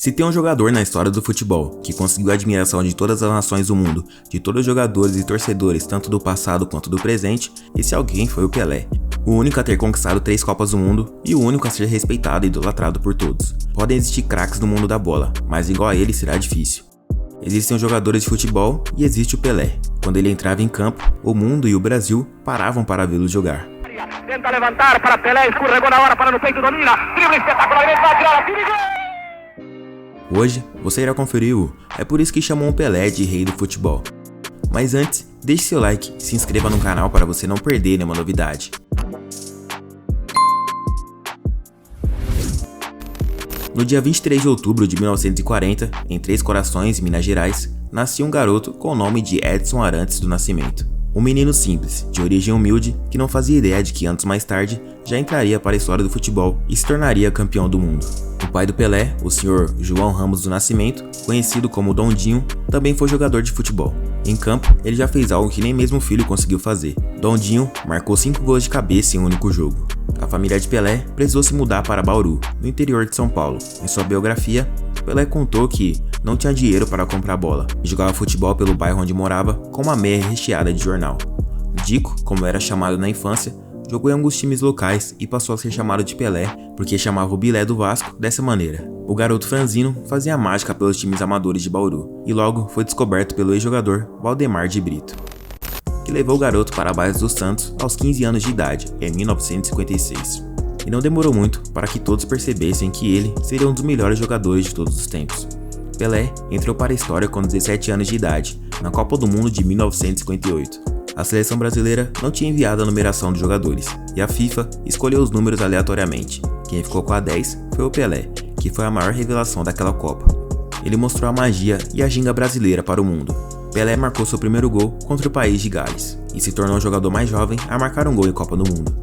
Se tem um jogador na história do futebol que conseguiu a admiração de todas as nações do mundo, de todos os jogadores e torcedores tanto do passado quanto do presente, esse alguém foi o Pelé. O único a ter conquistado 3 Copas do Mundo e o único a ser respeitado e idolatrado por todos. Podem existir craques no mundo da bola, mas igual a ele será difícil. Existem os jogadores de futebol e existe o Pelé. Quando ele entrava em campo, o mundo e o Brasil paravam para vê-lo jogar. Tenta levantar para Pelé, escorregou na hora para no peito, domina, drible espetacularmente, vai tirar a perigo! Hoje, você irá conferir o É por isso que chamam o Pelé de rei do futebol. Mas antes, deixe seu like e se inscreva no canal para você não perder nenhuma novidade. No dia 23 de outubro de 1940, em Três Corações, Minas Gerais, nascia um garoto com o nome de Edson Arantes do Nascimento. Um menino simples, de origem humilde, que não fazia ideia de que anos mais tarde já entraria para a história do futebol e se tornaria campeão do mundo. O pai do Pelé, o senhor João Ramos do Nascimento, conhecido como Dondinho, também foi jogador de futebol. Em campo, ele já fez algo que nem mesmo o filho conseguiu fazer. Dondinho marcou 5 gols de cabeça em um único jogo. A família de Pelé precisou se mudar para Bauru, no interior de São Paulo. Em sua biografia, Pelé contou que não tinha dinheiro para comprar bola e jogava futebol pelo bairro onde morava com uma meia recheada de jornal. Dico, como era chamado na infância, jogou em alguns times locais e passou a ser chamado de Pelé porque chamava o Bilé do Vasco dessa maneira. O garoto franzino fazia mágica pelos times amadores de Bauru e logo foi descoberto pelo ex-jogador Valdemar de Brito, que levou o garoto para a base do Santos aos 15 anos de idade, em 1956. E não demorou muito para que todos percebessem que ele seria um dos melhores jogadores de todos os tempos. Pelé entrou para a história com 17 anos de idade, na Copa do Mundo de 1958. A seleção brasileira não tinha enviado a numeração dos jogadores, e a FIFA escolheu os números aleatoriamente. Quem ficou com a 10 foi o Pelé, que foi a maior revelação daquela Copa. Ele mostrou a magia e a ginga brasileira para o mundo. Pelé marcou seu primeiro gol contra o país de Gales, e se tornou o jogador mais jovem a marcar um gol em Copa do Mundo.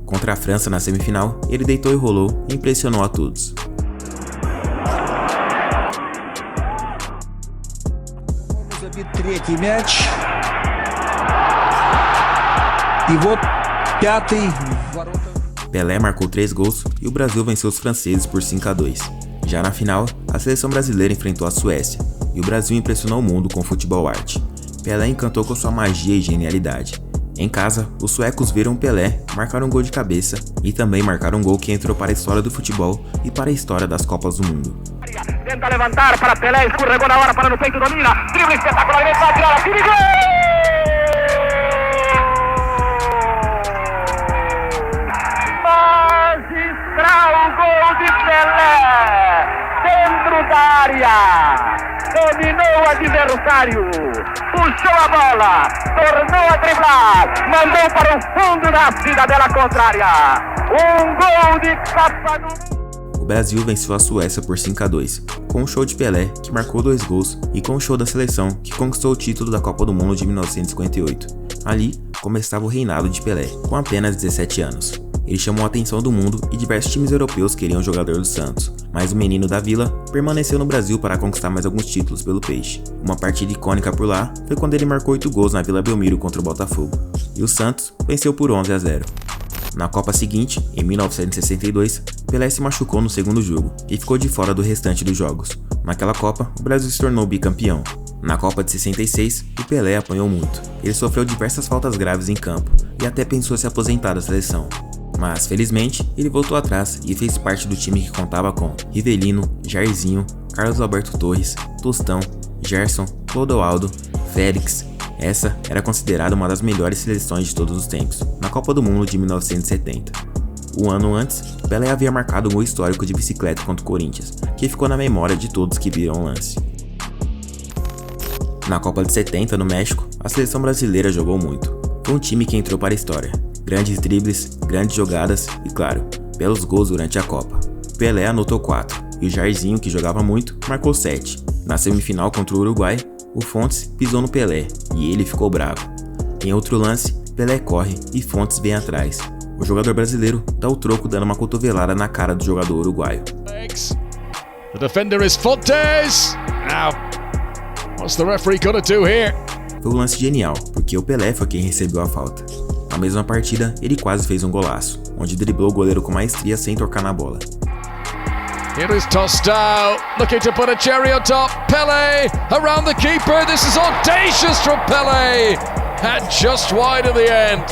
Contra a França na semifinal, ele deitou e rolou e impressionou a todos. Третий мяч. И вот пятый в ворота. Pelé marcou 3 gols e o Brasil venceu os franceses por 5-2. Já na final, a seleção brasileira enfrentou a Suécia e o Brasil impressionou o mundo com o futebol arte. Pelé encantou com sua magia e genialidade. Em casa, os suecos viram Pelé marcar um gol de cabeça e também marcar um gol que entrou para a história do futebol e para a história das Copas do Mundo. Tenta levantar para Pelé, escorregou na hora para no peito, domina, drible espetacularmente, vai tirar a perigo! Magistral gol de Pelé, dentro da área, dominou o adversário, puxou a bola, tornou a driblar, mandou para o fundo da cidadela contrária, um gol de Copa do Mundo. O Brasil venceu a Suécia por 5-2, com o show de Pelé, que marcou 2 gols, e com o show da seleção, que conquistou o título da Copa do Mundo de 1958. Ali, começava o reinado de Pelé, com apenas 17 anos. Ele chamou a atenção do mundo e diversos times europeus queriam o jogador do Santos, mas o menino da Vila permaneceu no Brasil para conquistar mais alguns títulos pelo Peixe. Uma partida icônica por lá foi quando ele marcou 8 gols na Vila Belmiro contra o Botafogo, e o Santos venceu por 11-0. Na Copa seguinte, em 1962, Pelé se machucou no segundo jogo e ficou de fora do restante dos jogos. Naquela Copa, o Brasil se tornou bicampeão. Na Copa de 66, o Pelé apanhou muito. Ele sofreu diversas faltas graves em campo e até pensou se aposentar da seleção. Mas, felizmente, ele voltou atrás e fez parte do time que contava com Rivelino, Jairzinho, Carlos Alberto Torres, Tostão, Gerson, Clodoaldo, Félix. Essa era considerada uma das melhores seleções de todos os tempos, na Copa do Mundo de 1970. Um ano antes, Pelé havia marcado um gol histórico de bicicleta contra o Corinthians, que ficou na memória de todos que viram o lance. Na Copa de 70, no México, a seleção brasileira jogou muito. Foi um time que entrou para a história. Grandes dribles, grandes jogadas e, claro, belos gols durante a Copa. Pelé anotou 4, e o Jairzinho, que jogava muito, marcou 7. Na semifinal contra o Uruguai, o Fontes pisou no Pelé e ele ficou bravo. Em outro lance, Pelé corre e Fontes vem atrás. O jogador brasileiro dá o troco dando uma cotovelada na cara do jogador uruguaio. The defender is Fontes. Now, what's the referee gonna do here? Foi um lance genial, porque o Pelé foi quem recebeu a falta. Na mesma partida, ele quase fez um golaço, onde driblou o goleiro com maestria sem tocar na bola. Here is Tostão, looking to put a cherry on top. Pelé around the keeper. This is audacious from Pelé, and just wide at the end.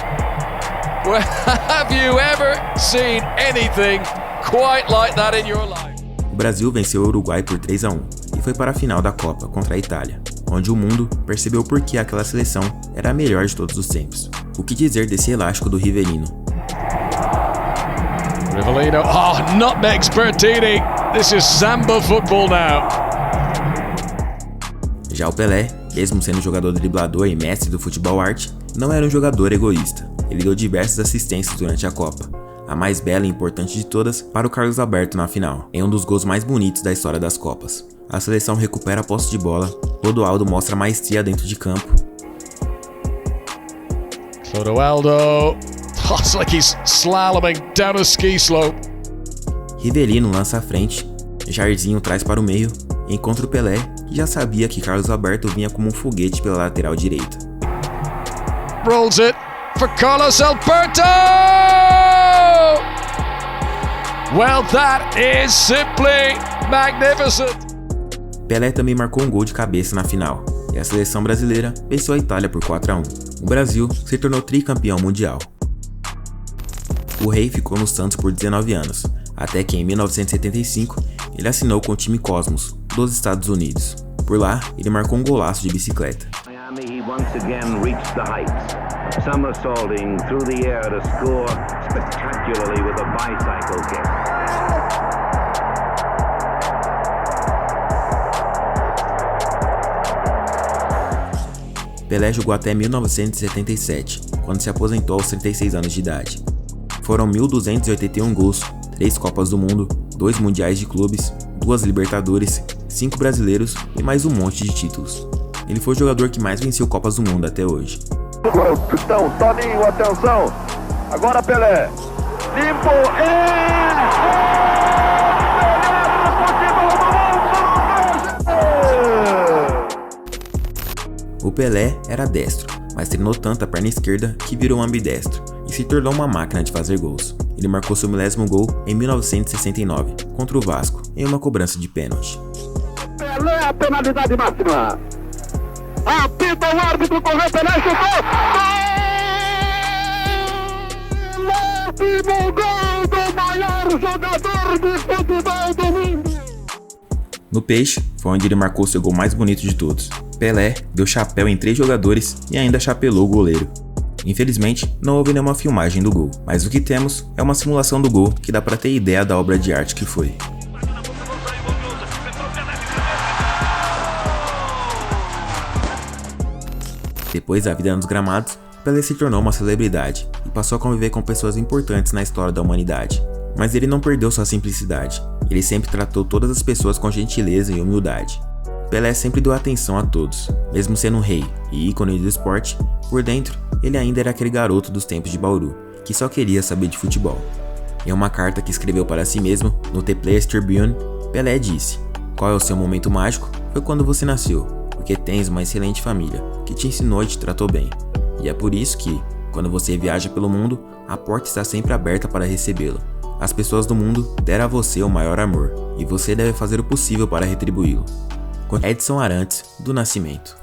Well, have you ever seen anything quite like that in your life? O Brasil venceu o Uruguai por 3-1 e foi para a final da Copa contra a Itália, onde o mundo percebeu por que aquela seleção era a melhor de todos os tempos. O que dizer desse elástico do Rivelino? Rivelino, nutmeg Bertini. This is samba football now. Já o Pelé, mesmo sendo jogador driblador e mestre do futebol arte, não era um jogador egoísta. Ele deu diversas assistências durante a Copa, a mais bela e importante de todas para o Carlos Alberto na final, em um dos gols mais bonitos da história das Copas. A seleção recupera a posse de bola, Clodoaldo mostra maestria dentro de campo. Clodoaldo, it's like he's slaloming down a ski slope. Rivelino lança à frente, Jairzinho traz para o meio, encontra o Pelé, que já sabia que Carlos Alberto vinha como um foguete pela lateral direita. Rolls it for Carlos Alberto! Well, that is simply magnificent! Pelé também marcou um gol de cabeça na final, e a seleção brasileira venceu a Itália por 4-1. O Brasil se tornou tricampeão mundial. O Rei ficou no Santos por 19 anos, até que em 1975 ele assinou com o time Cosmos, dos Estados Unidos. Por lá, ele marcou um golaço de bicicleta. Miami once again reached the heights, somersaulting through the air to score spectacularly with a bicycle kick. Pelé jogou até 1977, quando se aposentou aos 36 anos de idade. Foram 1.281 gols, 3 Copas do Mundo, 2 Mundiais de Clubes, 2 Libertadores, 5 brasileiros e mais um monte de títulos. Ele foi o jogador que mais venceu Copas do Mundo até hoje. Então, Toninho, atenção! Agora Pelé! Limpo! O Pelé era destro, mas treinou tanto a perna esquerda que virou um ambidestro e se tornou uma máquina de fazer gols. Ele marcou seu 10º gol em 1969, contra o Vasco, em uma cobrança de pênalti. Pelé, a penalidade máxima! Apita o árbitro, correu, Pelé chutou! Último gol do maior jogador de futebol do mundo! No Peixe, foi onde ele marcou seu gol mais bonito de todos. Pelé deu chapéu em 3 jogadores e ainda chapelou o goleiro. Infelizmente, não houve nenhuma filmagem do gol, mas o que temos é uma simulação do gol que dá pra ter ideia da obra de arte que foi. Depois da vida nos gramados, Pelé se tornou uma celebridade e passou a conviver com pessoas importantes na história da humanidade. Mas ele não perdeu sua simplicidade, ele sempre tratou todas as pessoas com gentileza e humildade. Pelé sempre deu atenção a todos, mesmo sendo um rei e ícone do esporte, por dentro ele ainda era aquele garoto dos tempos de Bauru, que só queria saber de futebol. Em uma carta que escreveu para si mesmo, no The Players Tribune, Pelé disse: "Qual é o seu momento mágico? Foi quando você nasceu, porque tens uma excelente família, que te ensinou e te tratou bem. E é por isso que, quando você viaja pelo mundo, a porta está sempre aberta para recebê-lo. As pessoas do mundo deram a você o maior amor, e você deve fazer o possível para retribuí-lo." Com Edson Arantes, do Nascimento.